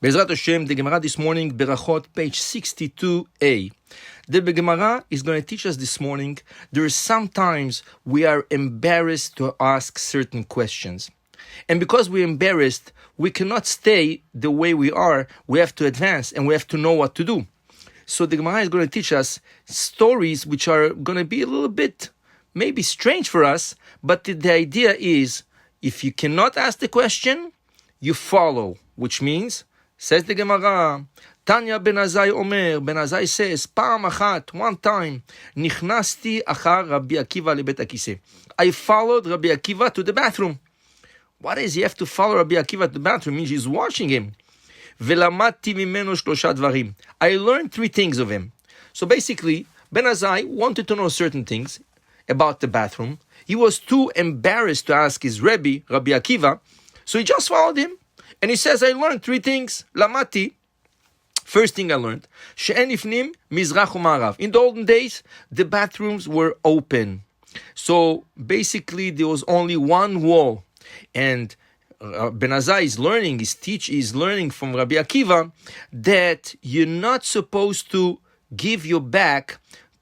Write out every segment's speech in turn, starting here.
Bezrat Hashem, the Gemara this morning, Berakhot, page 62a. The Gemara is going to teach us this morning, there are sometimes we are embarrassed to ask certain questions. And because we're embarrassed, we cannot stay the way we are. We have to advance and we have to know what to do. So the Gemara is going to teach us stories which are going to be a little bit maybe strange for us, but the idea is, if you cannot ask the question, you follow, which means, says the Gemara, Tanya Ben Azai Omer, Ben Azai says, Pa'am achat, one time, Nichnasti achar Rabbi Akiva lebet hakiseh. I followed Rabbi Akiva to the bathroom. What is, you have to follow Rabbi Akiva to the bathroom? It means he's watching him. Velamati mimenu shlosha dvarim. I learned 3 things of him. So basically, Ben Azai wanted to know certain things about the bathroom. He was too embarrassed to ask his Rabbi Akiva, so he just followed him. And he says, I learned 3 things. Lamati. First thing I learned, she'en ifnim mizrach u'ma'arav. In the olden days, the bathrooms were open. So basically, there was only one wall. And Ben Azai is learning, is learning from Rabbi Akiva that you're not supposed to give your back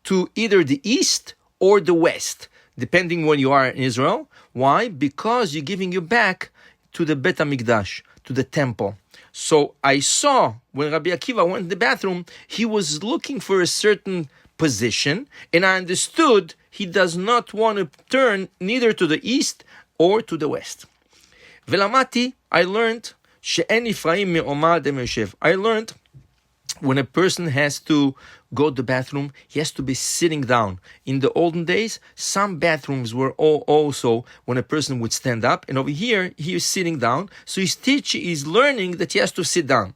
to either the east or the west, depending when you are in Israel. Why? Because you're giving your back to the Bet HaMikdash, to the temple. So I saw when Rabbi Akiva went to the bathroom, he was looking for a certain position, and I understood he does not want to turn neither to the east or to the west. Velamati, I learned, she'en Ephraim me'omad yoshev. I learned when a person has to go to the bathroom, he has to be sitting down. In the olden days, some bathrooms were also when a person would stand up, and over here, he is sitting down. So he's learning that he has to sit down.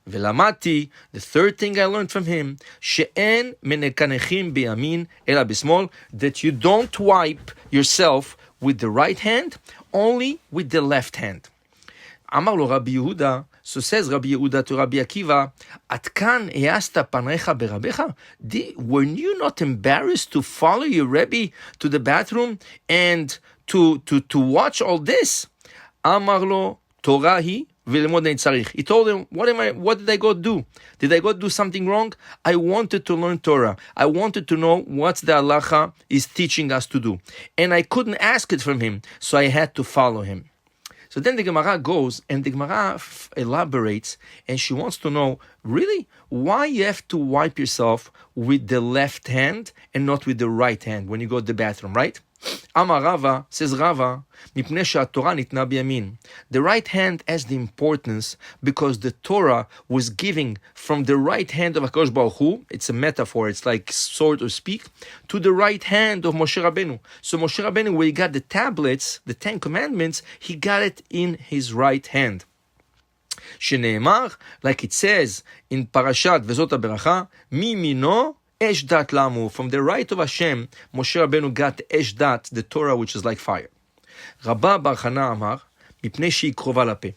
Velamati, the third thing I learned from him, she'en menekanechim biyamin ela bismol, that you don't wipe yourself with the right hand, only with the left hand. Amar lo Rabbi Yehuda, so says Rabbi Yehuda to Rabbi Akiva, At kan easta panecha berabecha? Were you not embarrassed to follow your Rebbe to the bathroom and to watch all this? Amar lo Torahi v'lemod tzarich. He told him, what did I go do? Did I go do something wrong? I wanted to learn Torah. I wanted to know what the halacha is teaching us to do. And I couldn't ask it from him, so I had to follow him. So then the Gemara goes, and the Gemara elaborates, and she wants to know, really, why you have to wipe yourself with the left hand and not with the right hand when you go to the bathroom, right? Amar Rava, says Rava, mipnei she'aTorah nitna biyamin. The right hand has the importance because the Torah was given from the right hand of HaKadosh Baruch Hu, it's a metaphor, it's like so to speak, to the right hand of Moshe Rabbeinu. So Moshe Rabbeinu, where he got the tablets, the 10 commandments, he got it in his right hand. Shene'emar, like it says in Parashat Vezot HaBeracha, mimino Eshdat Lamu, from the right of Hashem, Moshe Rabbeinu got Eshdat, the Torah, which is like fire. Rabba Bar Chana Amar, mipnei she'i krova lapeh.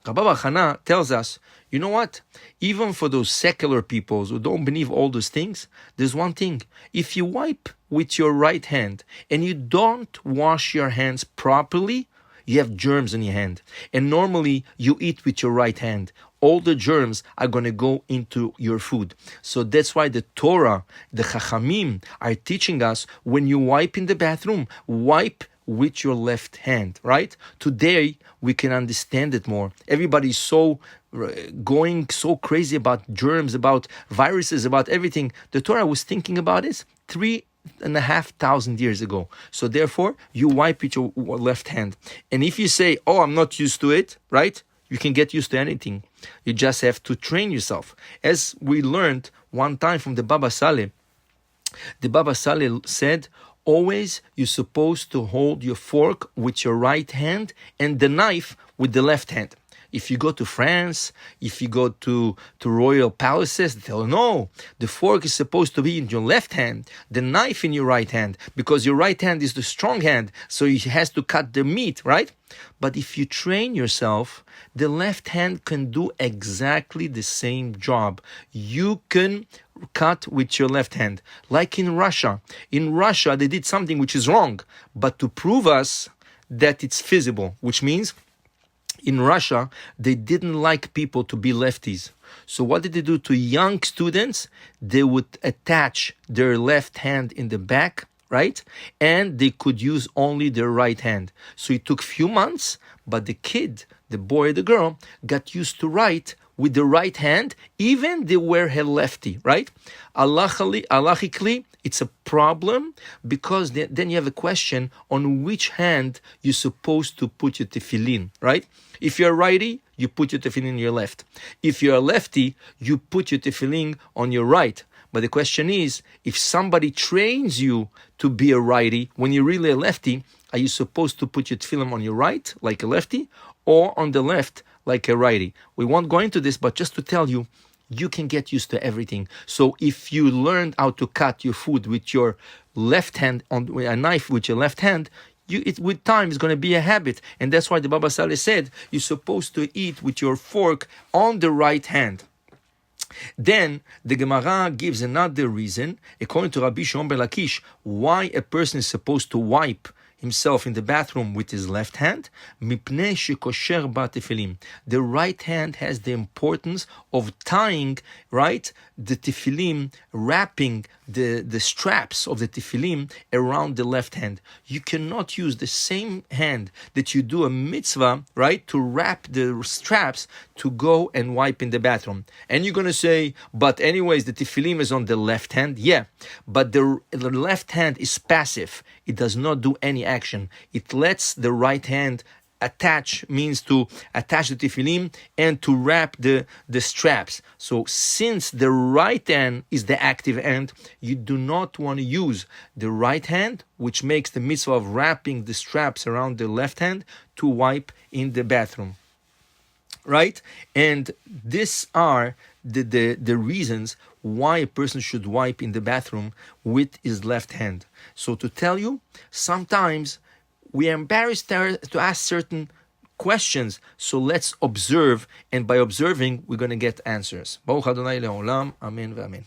Rabba Bar Chana tells us, you know what? Even for those secular peoples who don't believe all those things, there's one thing. If you wipe with your right hand and you don't wash your hands properly, you have germs in your hand. And normally you eat with your right hand. All the germs are going to go into your food. So that's why the Torah, the Chachamim, are teaching us when you wipe in the bathroom, wipe with your left hand, right? Today, we can understand it more. Everybody's so going so crazy about germs, about viruses, about everything. The Torah was thinking about this 3,500 years ago. So therefore, you wipe with your left hand. And if you say, oh, I'm not used to it, right? You can get used to anything. You just have to train yourself. As we learned one time from the Baba Saleh, said, always you're supposed to hold your fork with your right hand and the knife with the left hand. If you go to France, if you go to royal palaces, they'll know the fork is supposed to be in your left hand, the knife in your right hand, because your right hand is the strong hand, so it has to cut the meat, right? But if you train yourself, the left hand can do exactly the same job. You can cut with your left hand. Like in Russia. In Russia, they did something which is wrong, but to prove us that it's feasible, which means In Russia, they didn't like people to be lefties. So what did they do to young students? They would attach their left hand in the back, right? And they could use only their right hand. So it took few months, but the kid, the boy or the girl, got used to write with the right hand, even they were a lefty, right? Halachically, it's a problem because then you have a question on which hand you're supposed to put your tefillin, right? If you're a righty, you put your tefillin in your left. If you're a lefty, you put your tefillin on your right. But the question is, if somebody trains you to be a righty, when you're really a lefty, are you supposed to put your tefillin on your right, like a lefty, or on the left, like a righty? We won't go into this, but just to tell you, you can get used to everything. So if you learned how to cut your food with your left hand, on a knife with your left hand, with time it's going to be a habit. And that's why the Baba Saleh said you're supposed to eat with your fork on the right hand. Then the Gemara gives another reason, according to Rabbi Shimon ben Lakish, why a person is supposed to wipe himself in the bathroom with his left hand. Mipnei shekosher ba tefillin. The right hand has the importance of tying, right, the tefillin, wrapping the straps of the tefillin around the left hand. You cannot use the same hand that you do a mitzvah, right, to wrap the straps to go and wipe in the bathroom. And you're going to say, but anyways, the tefillin is on the left hand. Yeah, but the left hand is passive. It does not do any action. It lets the right hand attach, means to attach the tefillin and to wrap the straps. So since the right hand is the active hand, you do not want to use the right hand, which makes the mitzvah of wrapping the straps around the left hand, to wipe in the bathroom. Right? And these are the reasons why a person should wipe in the bathroom with his left hand. So to tell you, sometimes we are embarrassed to ask certain questions. So let's observe, and by observing, we're going to get answers. Baruch Adonai le'olam. Amen ve'amen.